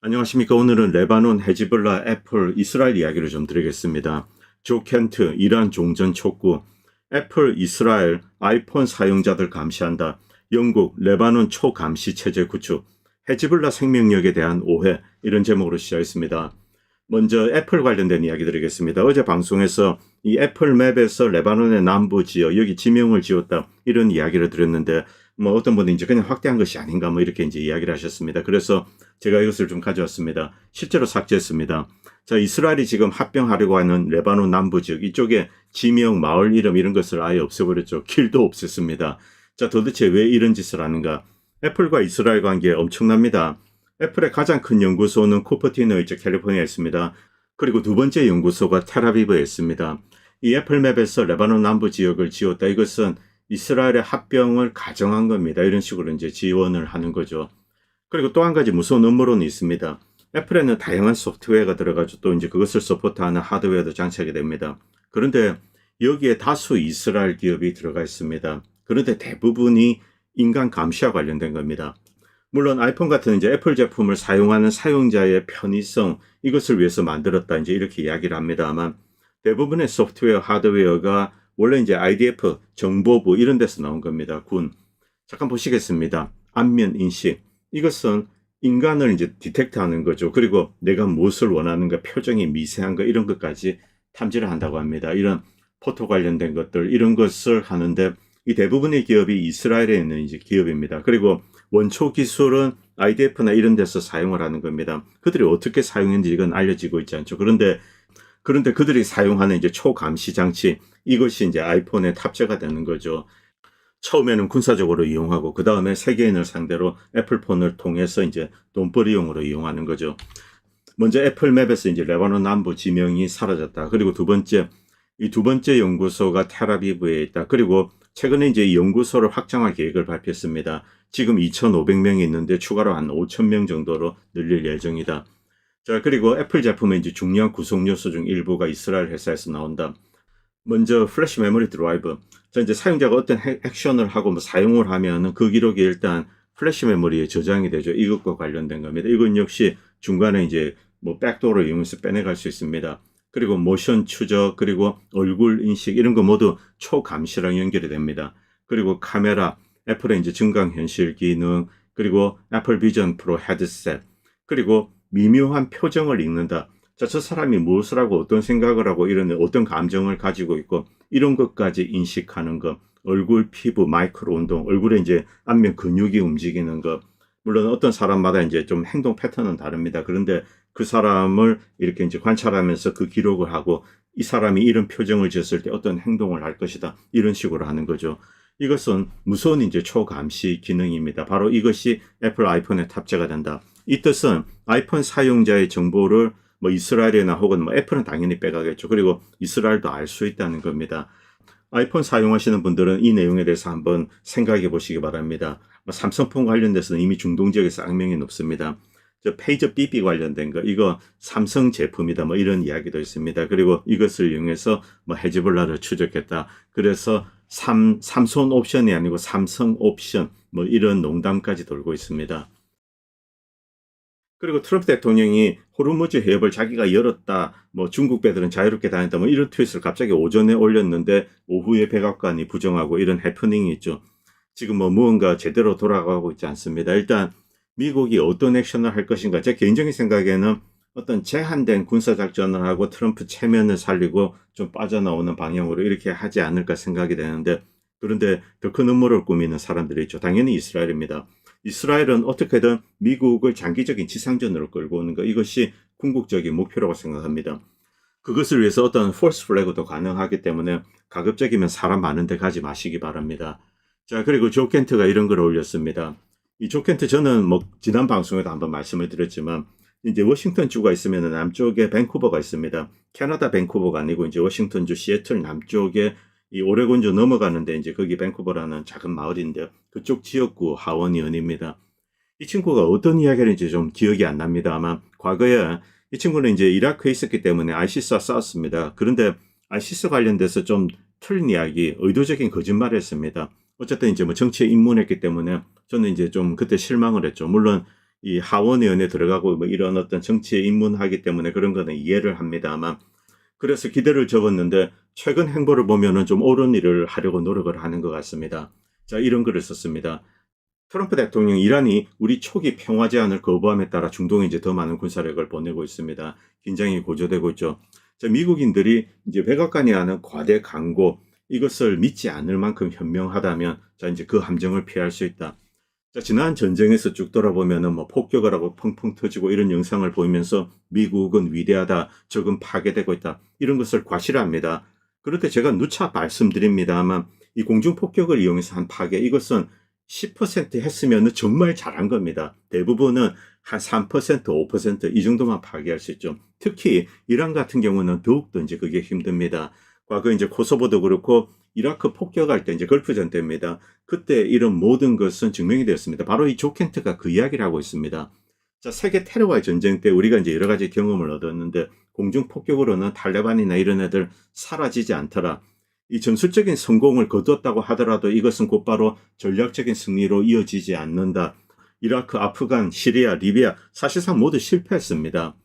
안녕하십니까. 오늘은 레바논, 헤즈볼라, 애플, 이스라엘 이야기를 좀 드리겠습니다. 조 켄트, 이란 종전 촉구, 애플, 이스라엘, 아이폰 사용자들 감시한다. 영국, 레바논 초감시 체제 구축, 헤즈볼라 생명력에 대한 오해, 이런 제목으로 시작했습니다. 먼저 애플 관련된 이야기 드리겠습니다. 어제 방송에서 이 애플 맵에서 레바논의 남부 지역, 여기 지명을 지었다, 이런 이야기를 드렸는데, 뭐 어떤 분은 이제 그냥 확대한 것이 아닌가, 뭐 이렇게 이제 이야기를 하셨습니다. 그래서 제가 이것을 좀 가져왔습니다. 실제로 삭제했습니다. 자, 이스라엘이 지금 합병하려고 하는 레바논 남부 지역, 이쪽에 지명, 마을 이름 이런 것을 아예 없애버렸죠. 길도 없앴습니다. 자, 도대체 왜 이런 짓을 하는가? 애플과 이스라엘 관계 엄청납니다. 애플의 가장 큰 연구소는 쿠퍼티노, 캘리포니아에 있습니다. 그리고 두 번째 연구소가 텔아비브에 있습니다. 이 애플맵에서 레바논 남부 지역을 지었다. 이것은 이스라엘의 합병을 가정한 겁니다. 이런 식으로 이제 지원을 하는 거죠. 그리고 또 한 가지 무서운 음모론이 있습니다. 애플에는 다양한 소프트웨어가 들어가죠. 또 이제 그것을 서포트하는 하드웨어도 장착이 됩니다. 그런데 여기에 다수 이스라엘 기업이 들어가 있습니다. 그런데 대부분이 인간 감시와 관련된 겁니다. 물론 아이폰 같은 이제 애플 제품을 사용하는 사용자의 편의성, 이것을 위해서 만들었다, 이제 이렇게 이야기를 합니다만, 대부분의 소프트웨어, 하드웨어가 원래 이제 IDF, 정보부 이런 데서 나온 겁니다. 군. 잠깐 보시겠습니다. 안면 인식. 이것은 인간을 이제 디텍트하는 거죠. 그리고 내가 무엇을 원하는가, 표정이 미세한 거, 이런 것까지 탐지를 한다고 합니다. 이런 포토 관련된 것들, 이런 것을 하는데, 이 대부분의 기업이 이스라엘에 있는 이제 기업입니다. 그리고 원초 기술은 IDF나 이런 데서 사용을 하는 겁니다. 그들이 어떻게 사용했는지 이건 알려지고 있지 않죠. 그런데 그들이 사용하는 이제 초감시 장치, 이것이 이제 아이폰에 탑재가 되는 거죠. 처음에는 군사적으로 이용하고 그 다음에 세계인을 상대로 애플폰을 통해서 이제 돈벌이용으로 이용하는 거죠. 먼저 애플맵에서 이제 레바논 남부 지명이 사라졌다. 그리고 이 두 번째 연구소가 텔아비브에 있다. 그리고 최근에 이제 이 연구소를 확장할 계획을 발표했습니다. 지금 2,500명이 있는데 추가로 한 5,000명 정도로 늘릴 예정이다. 자, 그리고 애플 제품의 이제 중요한 구성 요소 중 일부가 이스라엘 회사에서 나온다. 먼저 플래시 메모리 드라이브. 자, 이제 사용자가 어떤 액션을 하고 뭐 사용을 하면은 그 기록이 일단 플래시 메모리에 저장이 되죠. 이것과 관련된 겁니다. 이건 역시 중간에 이제 뭐 백도어를 이용해서 빼내갈 수 있습니다. 그리고 모션 추적, 그리고 얼굴 인식 이런 거 모두 초감시랑 연결이 됩니다. 그리고 카메라, 애플의 이제 증강현실 기능, 그리고 애플 비전 프로 헤드셋, 그리고 미묘한 표정을 읽는다. 자, 저 사람이 무엇을 하고 어떤 생각을 하고 이런 어떤 감정을 가지고 있고 이런 것까지 인식하는 것, 얼굴, 피부, 마이크로 운동, 얼굴에 이제 안면 근육이 움직이는 것, 물론 어떤 사람마다 이제 좀 행동 패턴은 다릅니다. 그런데 그 사람을 이렇게 이제 관찰하면서 그 기록을 하고 이 사람이 이런 표정을 지었을 때 어떤 행동을 할 것이다. 이런 식으로 하는 거죠. 이것은 무서운 이제 초감시 기능입니다. 바로 이것이 애플 아이폰에 탑재가 된다. 이 뜻은 아이폰 사용자의 정보를 뭐 이스라엘이나 혹은 뭐 애플은 당연히 빼가겠죠. 그리고 이스라엘도 알 수 있다는 겁니다. 아이폰 사용하시는 분들은 이 내용에 대해서 한번 생각해 보시기 바랍니다. 삼성폰 관련돼서는 이미 중동 지역에서 악명이 높습니다. 저 페이저 BB 관련된 거, 이거 삼성 제품이다, 뭐 이런 이야기도 있습니다. 그리고 이것을 이용해서 뭐 헤즈볼라를 추적했다. 그래서 삼손 옵션이 아니고 삼성 옵션, 뭐 이런 농담까지 돌고 있습니다. 그리고 트럼프 대통령이 호르무즈 해협을 자기가 열었다, 뭐 중국 배들은 자유롭게 다녔다, 뭐 이런 트윗을 갑자기 오전에 올렸는데 오후에 백악관이 부정하고 이런 해프닝이 있죠. 지금 뭐 무언가 제대로 돌아가고 있지 않습니다. 일단 미국이 어떤 액션을 할 것인가, 제 개인적인 생각에는 어떤 제한된 군사작전을 하고 트럼프 체면을 살리고 좀 빠져나오는 방향으로 이렇게 하지 않을까 생각이 되는데, 그런데 더 큰 음모를 꾸미는 사람들이 있죠. 당연히 이스라엘입니다. 이스라엘은 어떻게든 미국을 장기적인 지상전으로 끌고 오는 것, 이것이 궁극적인 목표라고 생각합니다. 그것을 위해서 어떤 폴스 플래그도 가능하기 때문에 가급적이면 사람 많은 데 가지 마시기 바랍니다. 자, 그리고 조 켄트가 이런 걸 올렸습니다. 이 조 켄트, 저는 뭐 지난 방송에도 한번 말씀을 드렸지만 이제 워싱턴 주가 있으면 남쪽에 밴쿠버가 있습니다. 캐나다 밴쿠버가 아니고 이제 워싱턴주 시애틀 남쪽에 이 오레곤주 넘어가는데 이제 거기 밴쿠버라는 작은 마을인데 그쪽 지역구 하원의원입니다. 이 친구가 어떤 이야기를 했는지 좀 기억이 안 납니다. 아마 과거에 이 친구는 이제 이라크에 있었기 때문에 ISIS와 싸웠습니다. 그런데 ISIS 관련돼서 좀 틀린 이야기, 의도적인 거짓말을 했습니다. 어쨌든 이제 뭐 정치에 입문했기 때문에 저는 이제 좀 그때 실망을 했죠. 물론 이 하원의원에 들어가고 뭐 이런 어떤 정치에 입문하기 때문에 그런 거는 이해를 합니다만, 그래서 기대를 접었는데 최근 행보를 보면은 좀 옳은 일을 하려고 노력을 하는 것 같습니다. 자, 이런 글을 썼습니다. 트럼프 대통령 이란이 우리 초기 평화 제안을 거부함에 따라 중동에 이제 더 많은 군사력을 보내고 있습니다. 긴장이 고조되고 있죠. 자, 미국인들이 이제 백악관이 하는 과대 광고 이것을 믿지 않을 만큼 현명하다면 자, 이제 그 함정을 피할 수 있다. 자, 지난 전쟁에서 쭉 돌아보면은 뭐 폭격을 하고 펑펑 터지고 이런 영상을 보이면서 미국은 위대하다, 적은 파괴되고 있다, 이런 것을 과시합니다. 그런데 제가 누차 말씀드립니다만 이 공중 폭격을 이용해서 한 파괴 이것은 10% 했으면 정말 잘한 겁니다. 대부분은 한 3%, 5%이 정도만 파괴할 수 있죠. 특히 이란 같은 경우는 더욱더 이제 그게 힘듭니다. 과거 이제 코소보도 그렇고 이라크 폭격할 때 이제 걸프전 때입니다. 그때 이런 모든 것은 증명이 되었습니다. 바로 이 조 켄트가 그 이야기를 하고 있습니다. 자, 세계 테러와의 전쟁 때 우리가 이제 여러 가지 경험을 얻었는데 공중 폭격으로는 탈레반이나 이런 애들 사라지지 않더라. 이 전술적인 성공을 거뒀다고 하더라도 이것은 곧바로 전략적인 승리로 이어지지 않는다. 이라크, 아프간, 시리아, 리비아 사실상 모두 실패했습니다.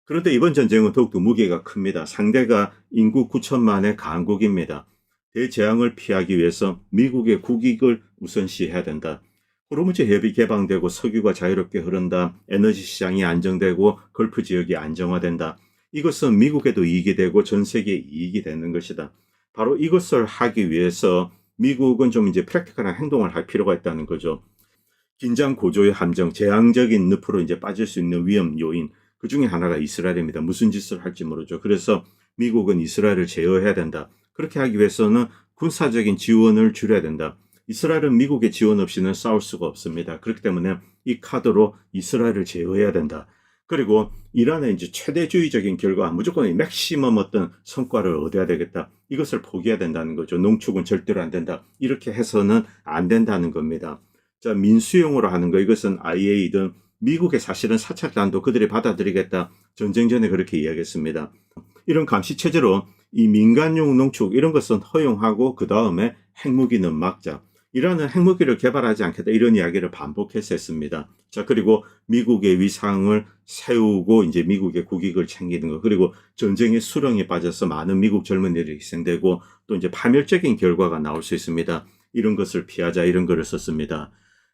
그런데 이번 전쟁은 더욱더 무게가 큽니다. 상대가 인구 9천만의 강국입니다. 대재앙을 피하기 위해서 미국의 국익을 우선시해야 된다. 호르무즈 해협이 개방되고 석유가 자유롭게 흐른다. 에너지 시장이 안정되고 걸프 지역이 안정화된다. 이것은 미국에도 이익이 되고 전 세계에 이익이 되는 것이다. 바로 이것을 하기 위해서 미국은 좀 이제 프랙티컬한 행동을 할 필요가 있다는 거죠. 긴장 고조의 함정, 재앙적인 늪으로 이제 빠질 수 있는 위험 요인, 그 중에 하나가 이스라엘입니다. 무슨 짓을 할지 모르죠. 그래서 미국은 이스라엘을 제어해야 된다. 그렇게 하기 위해서는 군사적인 지원을 줄여야 된다. 이스라엘은 미국의 지원 없이는 싸울 수가 없습니다. 그렇기 때문에 이 카드로 이스라엘을 제어해야 된다. 그리고 이란의 이제 최대주의적인 결과, 무조건 맥시멈 어떤 성과를 얻어야 되겠다. 이것을 포기해야 된다는 거죠. 농축은 절대로 안 된다. 이렇게 해서는 안 된다는 겁니다. 자, 민수용으로 하는 거, 이것은 IAEA든 미국의 사실은 사찰단도 그들이 받아들이겠다. 전쟁 전에 그렇게 이야기했습니다. 이런 감시 체제로 이 민간용 농축 이런 것은 허용하고 그 다음에 핵무기는 막자. 이란은 핵무기를 개발하지 않겠다, 이런 이야기를 반복해서 했습니다. 자, 그리고 미국의 위상을 세우고 이제 미국의 국익을 챙기는 것, 그리고 전쟁의 수렁에 빠져서 많은 미국 젊은이들이 희생되고 또 이제 파멸적인 결과가 나올 수 있습니다. 이런 것을 피하자, 이런 글을 썼습니다.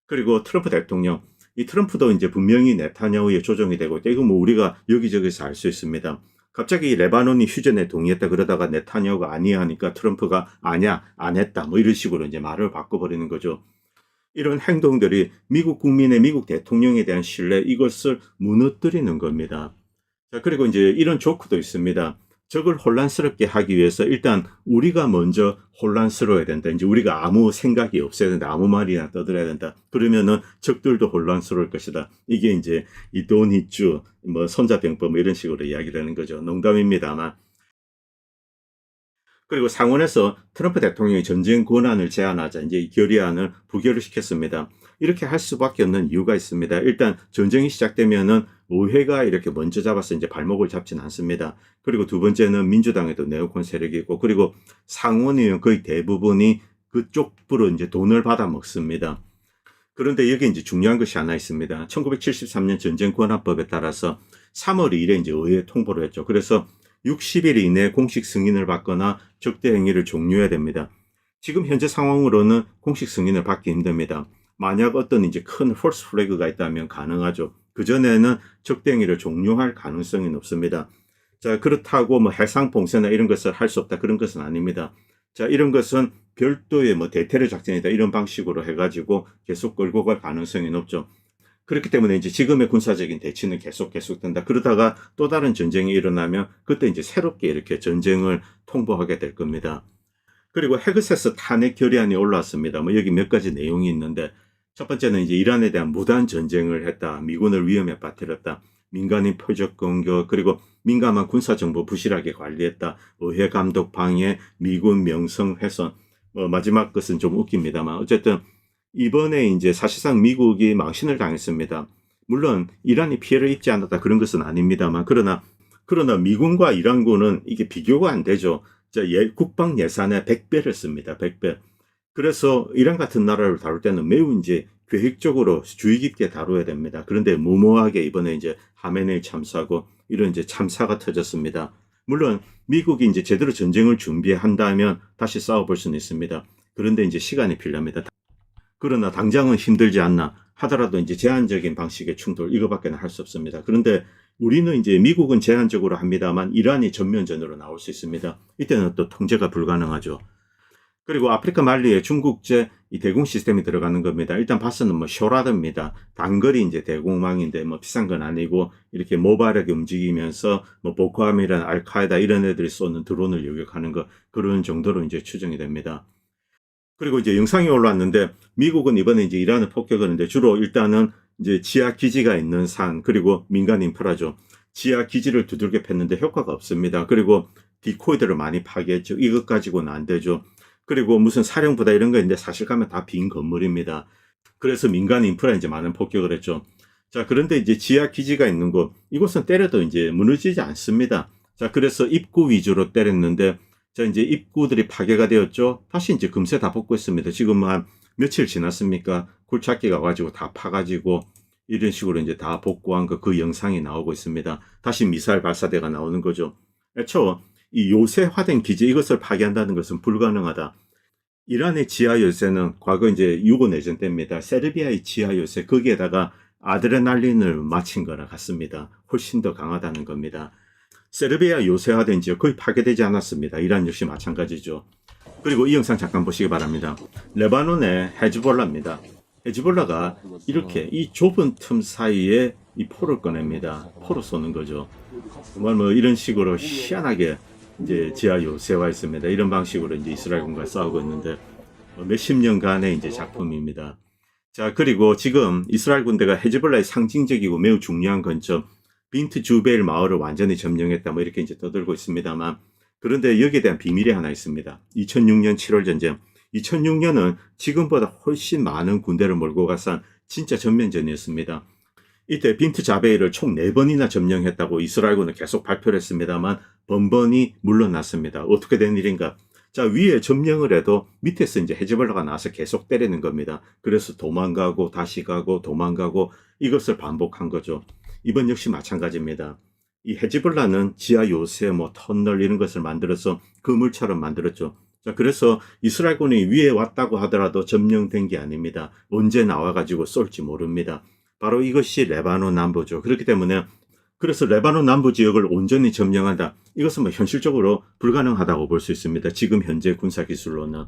그리고 트럼프 대통령, 이 트럼프도 이제 분명히 네타냐후에 조정이 되고 있다. 이거 뭐 우리가 여기저기서 알 수 있습니다. 갑자기 레바논이 휴전에 동의했다 그러다가 네타냐후가 아니야 하니까 트럼프가 아니야, 안 했다, 뭐 이런 식으로 이제 말을 바꿔버리는 거죠. 이런 행동들이 미국 국민의 미국 대통령에 대한 신뢰, 이것을 무너뜨리는 겁니다. 자, 그리고 이제 이런 조크도 있습니다. 적을 혼란스럽게 하기 위해서 일단 우리가 먼저 혼란스러워야 된다. 이제 우리가 아무 생각이 없어야 된다. 아무 말이나 떠들어야 된다. 그러면은 적들도 혼란스러울 것이다. 이게 이제 이 돈이쭈, 뭐 손자병법 뭐 이런 식으로 이야기를 하는 거죠. 농담입니다만. 그리고 상원에서 트럼프 대통령이 전쟁 권한을 제한하자 이제 이 결의안을 부결을 시켰습니다. 이렇게 할 수밖에 없는 이유가 있습니다. 일단 전쟁이 시작되면은 의회가 이렇게 먼저 잡아서 이제 발목을 잡지는 않습니다. 그리고 두 번째는 민주당에도 네오콘 세력이 있고, 그리고 상원의원 거의 대부분이 그쪽으로 이제 돈을 받아 먹습니다. 그런데 여기 이제 중요한 것이 하나 있습니다. 1973년 전쟁 권한법에 따라서 3월 2일에 이제 의회 통보를 했죠. 그래서 60일 이내에 공식 승인을 받거나 적대 행위를 종료해야 됩니다. 지금 현재 상황으로는 공식 승인을 받기 힘듭니다. 만약 어떤 이제 큰 폴스 플래그가 있다면 가능하죠. 그전에는 적대 행위를 종료할 가능성이 높습니다. 자, 그렇다고 뭐 해상 봉쇄나 이런 것을 할 수 없다, 그런 것은 아닙니다. 자, 이런 것은 별도의 뭐 대테러 작전이다, 이런 방식으로 해가지고 계속 끌고 갈 가능성이 높죠. 그렇기 때문에 이제 지금의 군사적인 대치는 계속된다. 그러다가 또 다른 전쟁이 일어나면 그때 이제 새롭게 이렇게 전쟁을 통보하게 될 겁니다. 그리고 헤그세스 탄핵 결의안이 올라왔습니다. 뭐 여기 몇 가지 내용이 있는데, 첫 번째는 이제 이란에 대한 무단 전쟁을 했다, 미군을 위험에 빠뜨렸다, 민간인 표적 공격, 그리고 민감한 군사 정보 부실하게 관리했다, 의회 감독 방해, 미군 명성 훼손. 마지막 것은 좀 웃깁니다만 어쨌든 이번에 이제 사실상 미국이 망신을 당했습니다. 물론 이란이 피해를 입지 않았다, 그런 것은 아닙니다만, 그러나 미군과 이란군은 이게 비교가 안 되죠. 자, 국방 예산의 100배를 씁니다. 100배. 그래서 이란 같은 나라를 다룰 때는 매우 이제 계획적으로 주의 깊게 다뤄야 됩니다. 그런데 무모하게 이번에 이제 하메네이 참사하고 이런 이제 참사가 터졌습니다. 물론 미국이 이제 제대로 전쟁을 준비한다면 다시 싸워볼 수는 있습니다. 그런데 이제 시간이 필요합니다. 그러나 당장은 힘들지 않나 하더라도 이제 제한적인 방식의 충돌 이거밖에 할 수 없습니다. 그런데 우리는 이제 미국은 제한적으로 합니다만 이란이 전면전으로 나올 수 있습니다. 이때는 또 통제가 불가능하죠. 그리고 아프리카 말리에 중국제 이 대공 시스템이 들어가는 겁니다. 일단 봐서는 뭐 쇼라드입니다. 단거리 이제 대공망인데 뭐 비싼 건 아니고 이렇게 모바일하게 움직이면서 뭐 보코함이란 알카에다 이런 애들이 쏘는 드론을 요격하는 거 그런 정도로 이제 추정이 됩니다. 그리고 이제 영상이 올라왔는데 미국은 이번에 이제 이란을 폭격하는데 주로 일단은 이제 지하 기지가 있는 산 그리고 민간 인프라죠. 지하 기지를 두들겨 팼는데 효과가 없습니다. 그리고 디코이들을 많이 파괴했죠. 이것 가지고는 안 되죠. 그리고 무슨 사령부다 이런 거 있는데 사실 가면 다 빈 건물입니다. 그래서 민간 인프라 이제 많은 폭격을 했죠. 자, 그런데 이제 지하 기지가 있는 곳, 이곳은 때려도 이제 무너지지 않습니다. 자, 그래서 입구 위주로 때렸는데, 자, 이제 입구들이 파괴가 되었죠. 다시 이제 금세 다 복구했습니다. 지금 한 며칠 지났습니까? 굴착기가 가지고 다 파가지고 이런 식으로 이제 다 복구한 그 영상이 나오고 있습니다. 다시 미사일 발사대가 나오는 거죠. 애초 이 요새화된 기지 이것을 파괴한다는 것은 불가능하다. 이란의 지하 요새는 과거 이제 유고 내전 때입니다. 세르비아의 지하 요새 거기에다가 아드레날린을 맞힌 거나 같습니다. 훨씬 더 강하다는 겁니다. 세르비아 요새화된 지역 거의 파괴되지 않았습니다. 이란 역시 마찬가지죠. 그리고 이 영상 잠깐 보시기 바랍니다. 레바논의 헤즈볼라입니다. 헤즈볼라가 이렇게 이 좁은 틈 사이에 이 포를 꺼냅니다. 포로 쏘는 거죠. 정말 뭐 이런 식으로 희한하게 이제 지하 요새화 있습니다. 이런 방식으로 이제 이스라엘군과 싸우고 있는데 몇십 년간의 이제 작품입니다. 자, 그리고 지금 이스라엘 군대가 헤즈볼라의 상징적이고 매우 중요한 건점 빈트 주베일 마을을 완전히 점령했다 뭐 이렇게 이제 떠들고 있습니다만 그런데 여기에 대한 비밀이 하나 있습니다. 2006년 7월 전쟁. 2006년은 지금보다 훨씬 많은 군대를 몰고 가서 진짜 전면전이었습니다. 이때 빈트 자베이를 총 4번이나 점령했다고 이스라엘군은 계속 발표를 했습니다만 번번이 물러났습니다. 어떻게 된 일인가? 자, 위에 점령을 해도 밑에서 이제 헤즈볼라가 나와서 계속 때리는 겁니다. 그래서 도망가고 다시 가고 도망가고 이것을 반복한 거죠. 이번 역시 마찬가지입니다. 이 헤즈볼라는 지하 요새 뭐 터널 이런 것을 만들어서 그물처럼 만들었죠. 자, 그래서 이스라엘군이 위에 왔다고 하더라도 점령된 게 아닙니다. 언제 나와가지고 쏠지 모릅니다. 바로 이것이 레바논 남부죠. 그렇기 때문에 그래서 레바논 남부 지역을 온전히 점령한다. 이것은 뭐 현실적으로 불가능하다고 볼 수 있습니다. 지금 현재 군사 기술로는.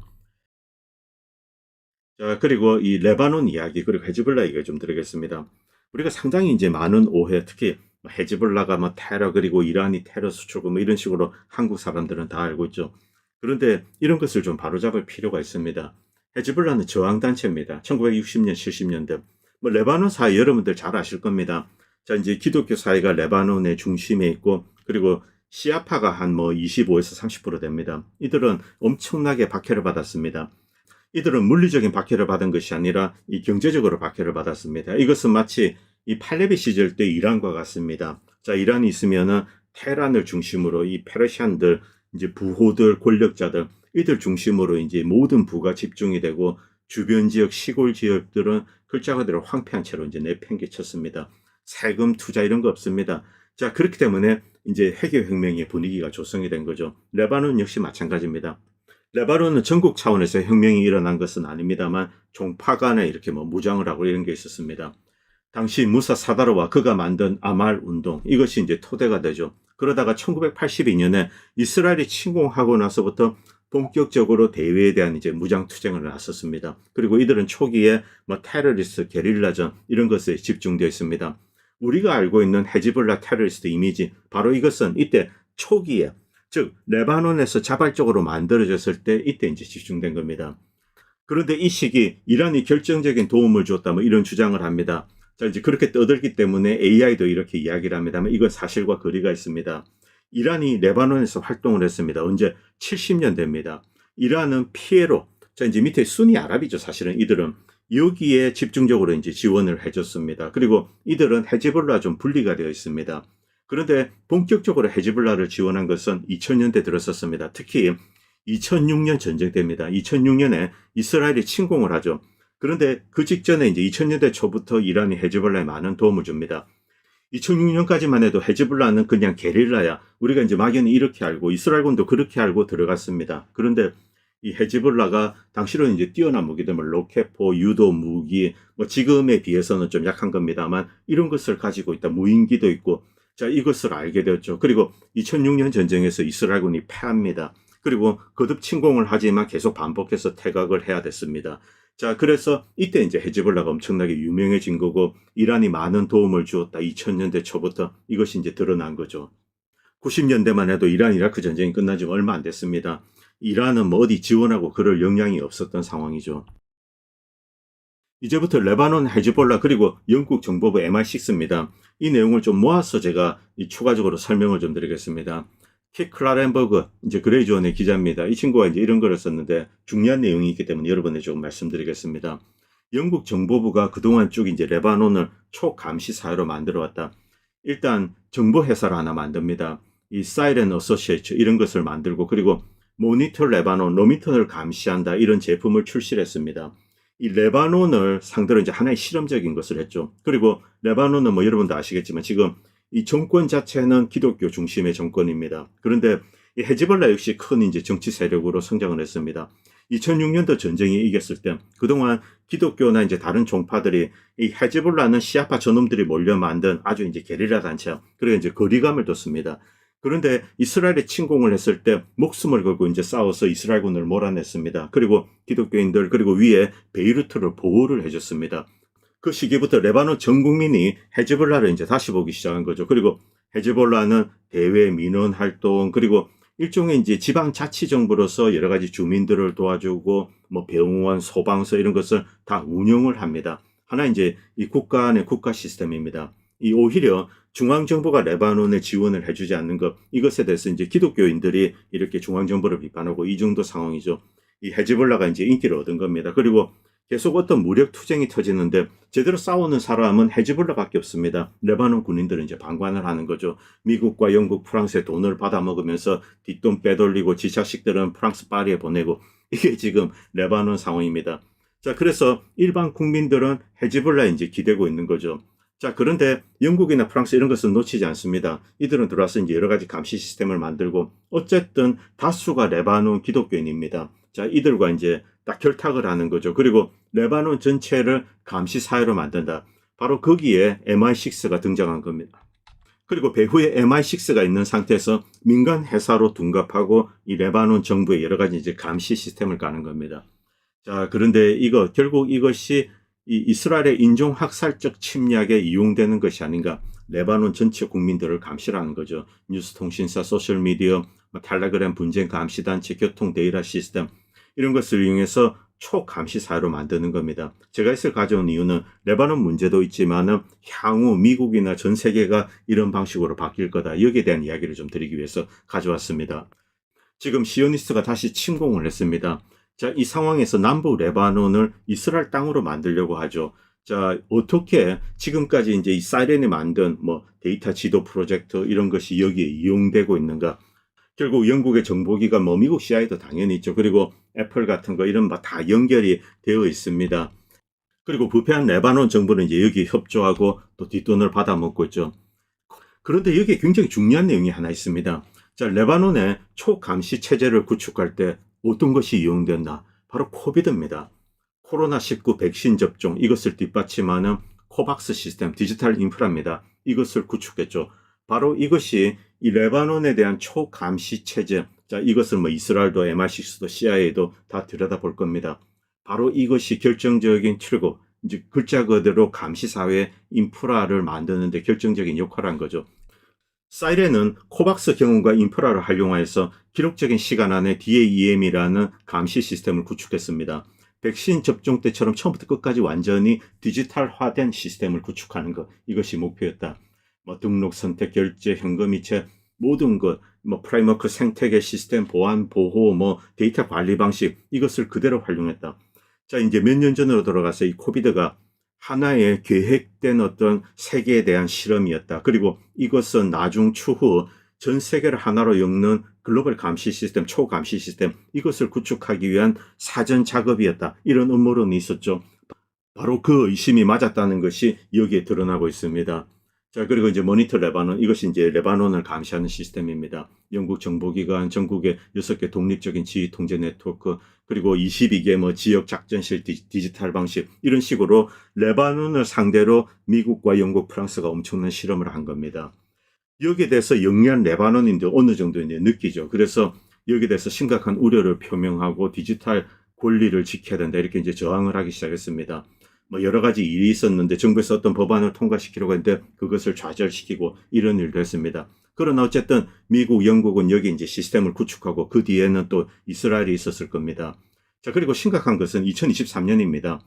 자, 그리고 이 레바논 이야기 그리고 헤즈볼라 이야기 좀 드리겠습니다. 우리가 상당히 이제 많은 오해, 특히 헤즈볼라가 뭐 테러 그리고 이란이 테러 수출고 뭐 이런 식으로 한국 사람들은 다 알고 있죠. 그런데 이런 것을 좀 바로잡을 필요가 있습니다. 헤즈볼라는 저항단체입니다. 1960년, 70년대. 뭐 레바논 사회 여러분들 잘 아실 겁니다. 자, 이제 기독교 사회가 레바논의 중심에 있고 그리고 시아파가 한 뭐 25에서 30% 됩니다. 이들은 엄청나게 박해를 받았습니다. 이들은 물리적인 박해를 받은 것이 아니라 이 경제적으로 박해를 받았습니다. 이것은 마치 이 팔레비 시절 때 이란과 같습니다. 자, 이란이 있으면은 테란을 중심으로 이 페르시안들, 이제 부호들, 권력자들 이들 중심으로 이제 모든 부가 집중이 되고 주변 지역, 시골 지역들은 글자 그대로 황폐한 채로 이제 내팽개쳤습니다. 세금, 투자 이런 거 없습니다. 자, 그렇기 때문에 이제 회계혁명의 분위기가 조성이 된 거죠. 레바논 역시 마찬가지입니다. 레바논은 전국 차원에서 혁명이 일어난 것은 아닙니다만 종파 간에 이렇게 뭐 무장을 하고 이런 게 있었습니다. 당시 무사 사다르와 그가 만든 아말 운동 이것이 이제 토대가 되죠. 그러다가 1982년에 이스라엘이 침공하고 나서부터 본격적으로 대외에 대한 이제 무장 투쟁을 나섰습니다. 그리고 이들은 초기에 뭐 테러리스트, 게릴라전 이런 것에 집중되어 있습니다. 우리가 알고 있는 헤즈볼라 테러리스트 이미지 바로 이것은 이때 초기에 즉 레바논에서 자발적으로 만들어졌을 때 이때 이제 집중된 겁니다. 그런데 이 시기 이란이 결정적인 도움을 줬다 뭐 이런 주장을 합니다. 자, 이제 그렇게 떠들기 때문에 AI도 이렇게 이야기를 합니다만 이건 사실과 거리가 있습니다. 이란이 레바논에서 활동을 했습니다. 언제? 70년대입니다. 이란은 피에로, 자, 이제 밑에 순위 아랍이죠. 사실은 이들은 여기에 집중적으로 이제 지원을 해줬습니다. 그리고 이들은 헤즈볼라 좀 분리가 되어 있습니다. 그런데 본격적으로 헤즈볼라를 지원한 것은 2000년대 들었었습니다. 특히 2006년 전쟁 때입니다. 2006년에 이스라엘이 침공을 하죠. 그런데 그 직전에 이제 2000년대 초부터 이란이 헤즈볼라에 많은 도움을 줍니다. 2006년까지만 해도 헤즈볼라는 그냥 게릴라야. 우리가 이제 막연히 이렇게 알고 이스라엘군도 그렇게 알고 들어갔습니다. 그런데 이 헤즈볼라가 당시로는 이제 뛰어난 무기들, 뭐 로켓포, 유도 무기, 뭐 지금에 비해서는 좀 약한 겁니다만 이런 것을 가지고 있다. 무인기도 있고. 자, 이것을 알게 되었죠. 그리고 2006년 전쟁에서 이스라엘군이 패합니다. 그리고 거듭 침공을 하지만 계속 반복해서 퇴각을 해야 됐습니다. 자, 그래서 이때 이제 헤즈볼라가 엄청나게 유명해진 거고 이란이 많은 도움을 주었다. 2000년대 초부터 이것이 이제 드러난 거죠. 90년대만 해도 이란 이라크 전쟁이 끝난 지 얼마 안 됐습니다. 이란은 뭐 어디 지원하고 그럴 역량이 없었던 상황이죠. 이제부터 레바논 헤즈볼라 그리고 영국 정보부 MI6입니다. 이 내용을 좀 모아서 제가 추가적으로 설명을 좀 드리겠습니다. 킥 클라렌버그 이제 그레이존의 기자입니다. 이 친구가 이제 이런 글을 썼는데 중요한 내용이 있기 때문에 여러분에 조금 말씀드리겠습니다. 영국 정보부가 그동안 쭉 이제 레바논을 초감시 사회로 만들어 왔다. 일단 정보 회사를 하나 만듭니다. 이 사이렌 어소시에이츠 이런 것을 만들고 그리고 모니터 레바논 로미턴을 감시한다 이런 제품을 출시를 했습니다. 이 레바논을 상대로 이제 하나의 실험적인 것을 했죠. 그리고 레바논은 뭐 여러분도 아시겠지만 지금 이 정권 자체는 기독교 중심의 정권입니다. 그런데 이 헤즈볼라 역시 큰 이제 정치 세력으로 성장을 했습니다. 2006년도 전쟁이 이겼을 때 그동안 기독교나 이제 다른 종파들이 이 헤즈볼라는 시아파 저놈들이 몰려 만든 아주 이제 게릴라 단체 그리고 이제 거리감을 뒀습니다. 그런데 이스라엘에 침공을 했을 때 목숨을 걸고 이제 싸워서 이스라엘군을 몰아냈습니다. 그리고 기독교인들 그리고 위에 베이루트를 보호를 해줬습니다. 그 시기부터 레바논 전 국민이 헤즈볼라를 이제 다시 보기 시작한 거죠. 그리고 헤즈볼라는 대외 민원 활동 그리고 일종의 이제 지방 자치 정부로서 여러 가지 주민들을 도와주고 뭐 병원, 소방서 이런 것을 다 운영을 합니다. 하나 이제 이 국가 안의 국가 시스템입니다. 이 오히려 중앙정부가 레바논에 지원을 해주지 않는 것 이것에 대해서 이제 기독교인들이 이렇게 중앙정부를 비판하고 이 정도 상황이죠. 이 헤즈볼라가 이제 인기를 얻은 겁니다. 그리고 계속 어떤 무력 투쟁이 터지는데 제대로 싸우는 사람은 헤즈볼라밖에 없습니다. 레바논 군인들은 이제 방관을 하는 거죠. 미국과 영국, 프랑스의 돈을 받아먹으면서 뒷돈 빼돌리고 지자식들은 프랑스 파리에 보내고 이게 지금 레바논 상황입니다. 자, 그래서 일반 국민들은 헤즈볼라에 이제 기대고 있는 거죠. 자, 그런데 영국이나 프랑스 이런 것은 놓치지 않습니다. 이들은 들어와서 이제 여러 가지 감시 시스템을 만들고 어쨌든 다수가 레바논 기독교인입니다. 자, 이들과 이제 딱 결탁을 하는 거죠. 그리고 레바논 전체를 감시 사회로 만든다. 바로 거기에 MI6가 등장한 겁니다. 그리고 배후에 MI6가 있는 상태에서 민간 회사로 둔갑하고 이 레바논 정부의 여러 가지 이제 감시 시스템을 까는 겁니다. 자, 그런데 결국 이것이 이 이스라엘의 인종학살적 침략에 이용되는 것이 아닌가. 레바논 전체 국민들을 감시하는 거죠. 뉴스통신사, 소셜미디어, 텔레그램 분쟁 감시단체, 교통 데이터 시스템 이런 것을 이용해서 초감시 사회로 만드는 겁니다. 제가 이것을 가져온 이유는 레바논 문제도 있지만 향후 미국이나 전 세계가 이런 방식으로 바뀔 거다. 여기에 대한 이야기를 좀 드리기 위해서 가져왔습니다. 지금 시오니스트가 다시 침공을 했습니다. 자, 이 상황에서 남부 레바논을 이스라엘 땅으로 만들려고 하죠. 자, 어떻게 지금까지 이제 이 사이렌이 만든 뭐 데이터 지도 프로젝트 이런 것이 여기에 이용되고 있는가? 결국 영국의 정보기관 뭐 미국 CIA도 당연히 있죠. 그리고 애플 같은 거 이런 거 다 연결이 되어 있습니다. 그리고 부패한 레바논 정부는 이제 여기 협조하고 또 뒷돈을 받아먹고 있죠. 그런데 여기에 굉장히 중요한 내용이 하나 있습니다. 자, 레바논의 초감시 체제를 구축할 때 어떤 것이 이용됐나? 바로 코비드입니다. 코로나19 백신 접종 이것을 뒷받침하는 코박스 시스템 디지털 인프라입니다. 이것을 구축했죠. 바로 이것이 이 레바논에 대한 초감시 체제, 자, 이것을 뭐 이스라엘도 MI6도 CIA도 다 들여다볼 겁니다. 바로 이것이 결정적인 트리거, 이제 글자 그대로 감시 사회 인프라를 만드는데 결정적인 역할을 한 거죠. 사이렌은 코박스 경험과 인프라를 활용하여서 기록적인 시간 안에 DAEM이라는 감시 시스템을 구축했습니다. 백신 접종 때처럼 처음부터 끝까지 완전히 디지털화된 시스템을 구축하는 것, 이것이 목표였다. 뭐 등록, 선택, 결제, 현금 이체 모든 것, 뭐 프레임워크 생태계 시스템, 보안, 보호, 뭐 데이터 관리 방식 이것을 그대로 활용했다. 자, 이제 몇 년 전으로 돌아가서 이 코비드가 하나의 계획된 어떤 세계에 대한 실험이었다. 그리고 이것은 나중 추후 전 세계를 하나로 엮는 글로벌 감시 시스템, 초감시 시스템 이것을 구축하기 위한 사전 작업이었다. 이런 음모론이 있었죠. 바로 그 의심이 맞았다는 것이 여기에 드러나고 있습니다. 자, 그리고 이제 모니터 레바논, 이것이 이제 레바논을 감시하는 시스템입니다. 영국 정보기관, 전국의 6개 독립적인 지휘 통제 네트워크, 그리고 22개 뭐 지역 작전실 디지털 방식, 이런 식으로 레바논을 상대로 미국과 영국, 프랑스가 엄청난 실험을 한 겁니다. 여기에 대해서 영리한 레바논인들 어느 정도 이제 느끼죠. 그래서 여기에 대해서 심각한 우려를 표명하고 디지털 권리를 지켜야 된다, 이렇게 이제 저항을 하기 시작했습니다. 뭐 여러 가지 일이 있었는데 정부에서 어떤 법안을 통과시키려고 했는데 그것을 좌절시키고 이런 일도 했습니다. 그러나 어쨌든 미국, 영국은 여기 이제 시스템을 구축하고 그 뒤에는 또 이스라엘이 있었을 겁니다. 자, 그리고 심각한 것은 2023년입니다.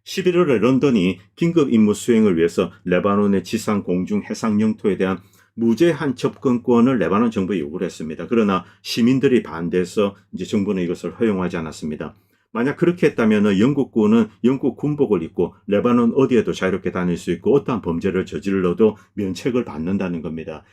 11월에 런던이 긴급 임무 수행을 위해서 레바논의 지상, 공중, 해상 영토에 대한 무제한 접근권을 레바논 정부에 요구를 했습니다. 그러나 시민들이 반대해서 이제 정부는 이것을 허용하지 않았습니다. 만약 그렇게 했다면 영국군은 영국 군복을 입고 레바논 어디에도 자유롭게 다닐 수 있고 어떠한 범죄를 저질러도 면책을 받는다는 겁니다.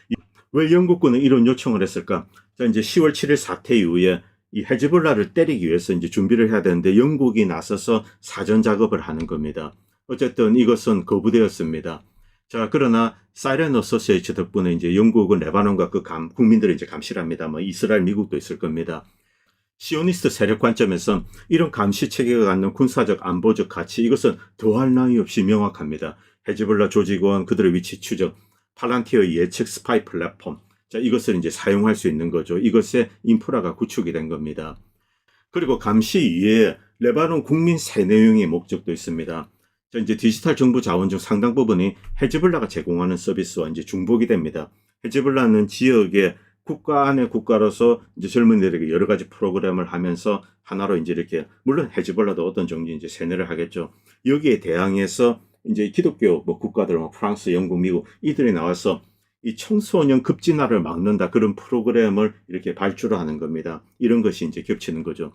왜 영국군은 이런 요청을 했을까? 자, 이제 10월 7일 사태 이후에 이 헤즈볼라를 때리기 위해서 이제 준비를 해야 되는데 영국이 나서서 사전 작업을 하는 겁니다. 어쨌든 이것은 거부되었습니다. 자, 그러나 사이렌 어소시에이츠 덕분에 이제 영국은 레바논과 그 국민들을 이제 감시를 합니다. 뭐 이스라엘, 미국도 있을 겁니다. 시오니스트 세력 관점에서 이런 감시 체계가 갖는 군사적, 안보적 가치, 이것은 더할 나위 없이 명확합니다. 헤즈볼라 조직원, 그들의 위치 추적, 팔란티어 예측 스파이 플랫폼, 자, 이것을 이제 사용할 수 있는 거죠. 이것의 인프라가 구축이 된 겁니다. 그리고 감시 이외에 레바논 국민 세뇌용의 목적도 있습니다. 자, 이제 디지털 정보 자원 중 상당 부분이 헤즈볼라가 제공하는 서비스와 이제 중복이 됩니다. 헤즈볼라는 지역의 국가 안에 국가로서 이제 젊은이들에게 여러 가지 프로그램을 하면서 하나로 이제 이렇게, 물론 헤즈볼라도 어떤 정도 이제 세뇌를 하겠죠. 여기에 대항해서 이제 기독교 뭐 국가들, 뭐 프랑스, 영국, 미국 이들이 나와서 이 청소년 급진화를 막는다, 그런 프로그램을 이렇게 발주를 하는 겁니다. 이런 것이 이제 겹치는 거죠.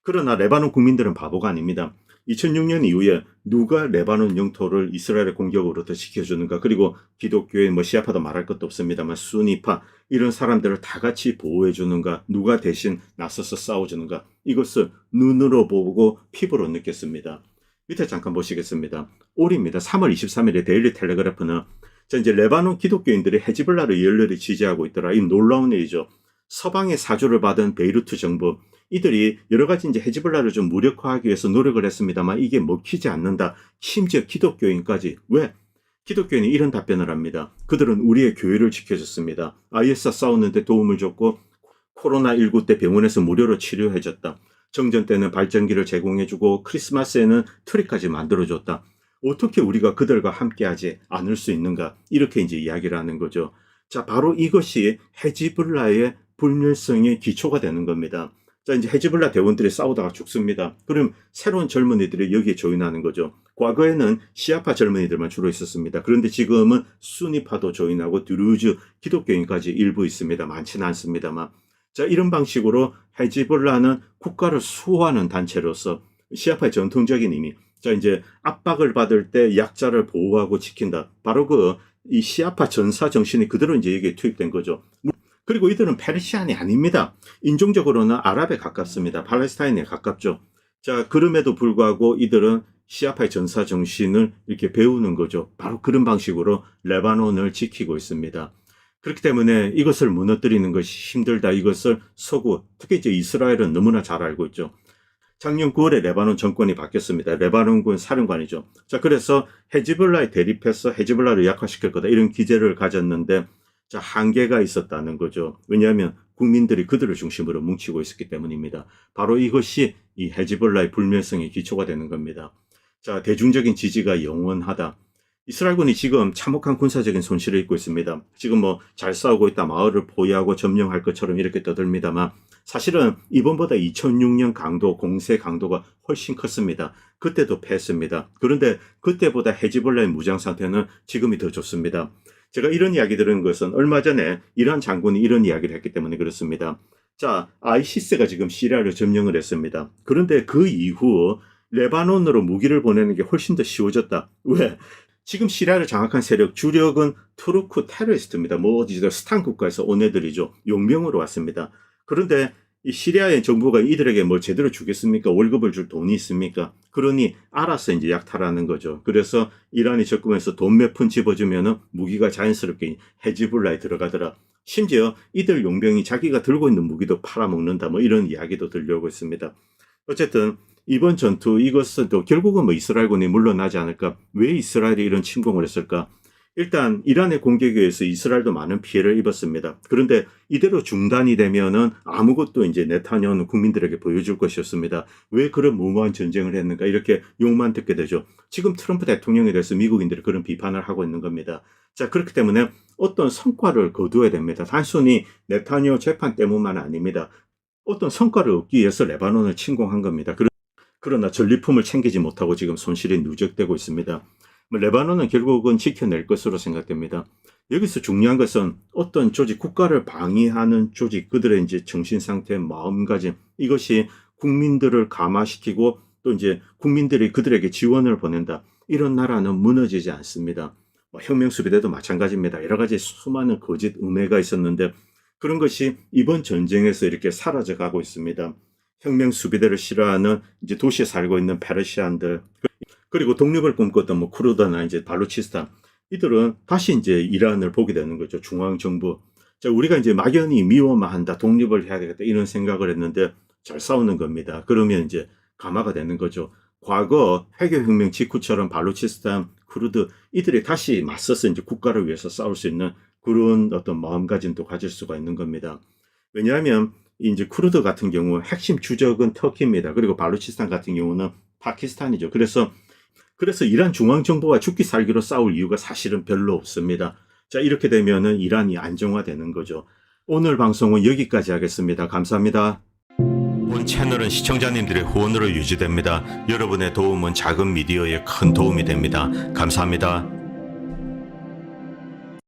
그러나 레바논 국민들은 바보가 아닙니다. 2006년 이후에 누가 레바논 영토를 이스라엘의 공격으로부터 지켜주는가, 그리고 기독교의 뭐 시아파도 말할 것도 없습니다만 수니파 이런 사람들을 다 같이 보호해주는가, 누가 대신 나서서 싸워주는가, 이것을 눈으로 보고 피부로 느꼈습니다. 밑에 잠깐 보시겠습니다. 올입니다. 3월 23일에 데일리 텔레그래프는 자, 이제 레바논 기독교인들이 헤즈볼라를 열렬히 지지하고 있더라. 이 놀라운 일이죠. 서방의 사주를 받은 베이루트 정부, 이들이 여러 가지 이제 헤즈볼라를 좀 무력화하기 위해서 노력을 했습니다만 이게 먹히지 않는다. 심지어 기독교인까지. 왜? 기독교인이 이런 답변을 합니다. 그들은 우리의 교회를 지켜줬습니다. IS와 싸우는데 도움을 줬고 코로나19 때 병원에서 무료로 치료해줬다. 정전 때는 발전기를 제공해주고 크리스마스에는 트리까지 만들어줬다. 어떻게 우리가 그들과 함께하지 않을 수 있는가? 이렇게 이제 이야기를 하는 거죠. 자, 바로 이것이 헤즈볼라의 불멸성의 기초가 되는 겁니다. 자, 이제 헤즈볼라 대원들이 싸우다가 죽습니다. 그럼 새로운 젊은이들이 여기에 조인하는 거죠. 과거에는 시아파 젊은이들만 주로 있었습니다. 그런데 지금은 수니파도 조인하고 드루즈, 기독교인까지 일부 있습니다. 많지는 않습니다만. 자, 이런 방식으로 헤즈볼라는 국가를 수호하는 단체로서 시아파의 전통적인 의미, 자, 이제 압박을 받을 때 약자를 보호하고 지킨다. 바로 이 시아파 전사 정신이 그대로 이제 여기에 투입된 거죠. 그리고 이들은 페르시안이 아닙니다. 인종적으로는 아랍에 가깝습니다. 팔레스타인에 가깝죠. 자, 그럼에도 불구하고 이들은 시아파의 전사 정신을 이렇게 배우는 거죠. 바로 그런 방식으로 레바논을 지키고 있습니다. 그렇기 때문에 이것을 무너뜨리는 것이 힘들다. 이것을 서구, 특히 이제 이스라엘은 너무나 잘 알고 있죠. 작년 9월에 레바논 정권이 바뀌었습니다. 레바논군 사령관이죠. 자, 그래서 헤즈볼라에 대립해서 헤즈볼라를 약화시킬 거다, 이런 기대를 가졌는데, 자, 한계가 있었다는 거죠. 왜냐하면 국민들이 그들을 중심으로 뭉치고 있었기 때문입니다. 바로 이것이 이 헤즈볼라의 불멸성의 기초가 되는 겁니다. 자, 대중적인 지지가 영원하다. 이스라엘군이 지금 참혹한 군사적인 손실을 입고 있습니다. 지금 뭐 잘 싸우고 있다, 마을을 포위하고 점령할 것처럼 이렇게 떠듭니다만 사실은 이번보다 2006년 강도, 공세 강도가 훨씬 컸습니다. 그때도 패했습니다. 그런데 그때보다 헤즈볼라의 무장 상태는 지금이 더 좋습니다. 제가 이런 이야기 들은 것은 얼마 전에 이란 장군이 이런 이야기를 했기 때문에 그렇습니다. 자, ISIS가 지금 시리아를 점령을 했습니다. 그런데 그 이후 레바논으로 무기를 보내는 게 훨씬 더 쉬워졌다. 왜? 지금 시리아를 장악한 세력 주력은 투르크 테러리스트입니다. 뭐 어디서 스탄 국가에서 온 애들이죠. 용병으로 왔습니다. 그런데 이 시리아의 정부가 이들에게 뭐 제대로 주겠습니까? 월급을 줄 돈이 있습니까? 그러니 알아서 이제 약탈하는 거죠. 그래서 이란이 적금해서 돈 몇 푼 집어주면은 무기가 자연스럽게 헤즈볼라에 들어가더라. 심지어 이들 용병이 자기가 들고 있는 무기도 팔아먹는다. 뭐 이런 이야기도 들려오고 있습니다. 어쨌든 이번 전투 이것은 또 결국은 뭐 이스라엘군이 물러나지 않을까? 왜 이스라엘이 이런 침공을 했을까? 일단 이란의 공격에 의해서 이스라엘도 많은 피해를 입었습니다. 그런데 이대로 중단이 되면은 아무것도 이제 네타냐후는 국민들에게 보여줄 것이었습니다. 왜 그런 무모한 전쟁을 했는가 이렇게 욕만 듣게 되죠. 지금 트럼프 대통령에 대해서 미국인들이 그런 비판을 하고 있는 겁니다. 자, 그렇기 때문에 어떤 성과를 거두어야 됩니다. 단순히 네타냐후 재판 때문만 아닙니다. 어떤 성과를 얻기 위해서 레바논을 침공한 겁니다. 그러나 전리품을 챙기지 못하고 지금 손실이 누적되고 있습니다. 레바논은 결국은 지켜낼 것으로 생각됩니다. 여기서 중요한 것은 어떤 조직, 국가를 방위하는 조직, 그들의 이제 정신 상태, 마음가짐, 이것이 국민들을 감화시키고 또 이제 국민들이 그들에게 지원을 보낸다. 이런 나라는 무너지지 않습니다. 혁명수비대도 마찬가지입니다. 여러 가지 수많은 거짓 음해가 있었는데 그런 것이 이번 전쟁에서 이렇게 사라져가고 있습니다. 혁명수비대를 싫어하는 이제 도시에 살고 있는 페르시안들, 그리고 독립을 꿈꿨던 뭐 쿠르드나 이제 발루치스탄, 이들은 다시 이제 이란을 보게 되는 거죠. 중앙정부. 자, 우리가 이제 막연히 미워만 한다, 독립을 해야 되겠다 이런 생각을 했는데 잘 싸우는 겁니다. 그러면 이제 감화가 되는 거죠. 과거 회교혁명 직후처럼 발루치스탄, 쿠르드 이들이 다시 맞서서 이제 국가를 위해서 싸울 수 있는 그런 어떤 마음가짐도 가질 수가 있는 겁니다. 왜냐하면 이제 쿠르드 같은 경우 핵심 주적은 터키입니다. 그리고 발루치스탄 같은 경우는 파키스탄이죠. 그래서 이란 중앙정부와 죽기 살기로 싸울 이유가 사실은 별로 없습니다. 자, 이렇게 되면은 이란이 안정화되는 거죠. 오늘 방송은 여기까지 하겠습니다. 감사합니다. 본 채널은 시청자님들의 후원으로 유지됩니다. 여러분의 도움은 작은 미디어에 큰 도움이 됩니다. 감사합니다.